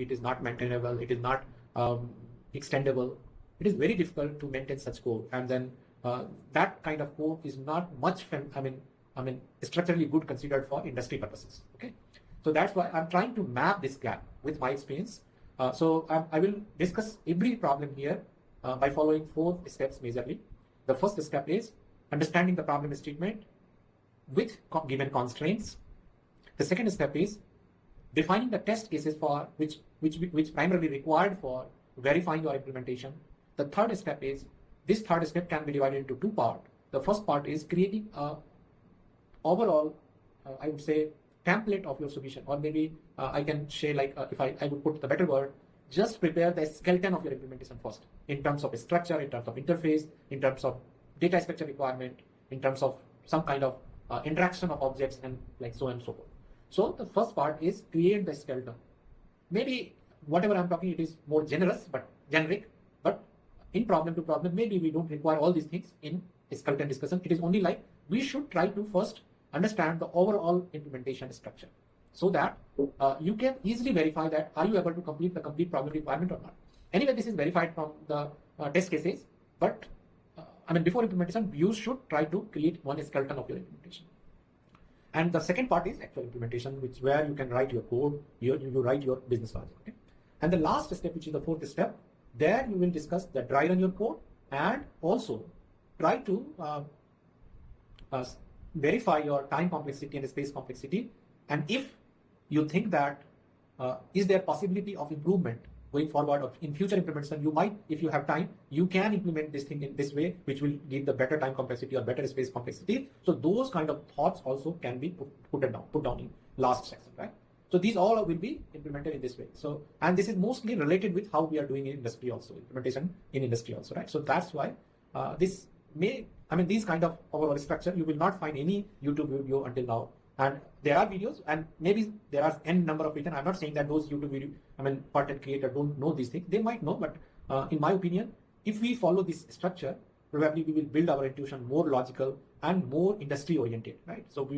it is not maintainable, it is not extendable. It is very difficult to maintain such code, and then that kind of code is not much, structurally good considered for industry purposes. Okay, so that's why I'm trying to map this gap with my experience. I will discuss every problem here by following 4 steps majorly. The first step is understanding the problem statement with given constraints. The second step is defining the test cases for which primarily required for verifying your implementation. The third step is, this third step can be divided into 2 parts. The first part is creating a overall, I would say, template of your solution, or maybe I can say, like, if I would put the better word, just prepare the skeleton of your implementation first, in terms of structure, in terms of interface, in terms of data structure requirement, in terms of some kind of interaction of objects, and like so on and so forth. So the first part is create the skeleton. Maybe whatever I'm talking, it is more generic, but in problem to problem, maybe we don't require all these things in skeleton discussion. It is only like we should try to first understand the overall implementation structure, so that you can easily verify that are you able to complete the complete problem requirement or not. Anyway, this is verified from the test cases, but before implementation, you should try to create one skeleton of your implementation. And the second part is actual implementation, which where you can write your code, you write your business logic. Okay? And the last step, which is the 4th step, there you will discuss the dry run your code, and also try to verify your time complexity and space complexity. And if you think that is there possibility of improvement going forward, or in future implementation, you might, if you have time, you can implement this thing in this way, which will give the better time complexity or better space complexity. So those kind of thoughts also can be put down in last section, right? So these all will be implemented in this way. So, and this is mostly related with how we are doing in industry also, implementation in industry also, right? So that's why this may, these kind of overall structure, you will not find any YouTube video until now. And there are videos, and maybe there are n number of people. I'm not saying that those YouTube video, content creator don't know these things. They might know, but in my opinion, if we follow this structure, probably we will build our intuition more logical and more industry oriented, right? So we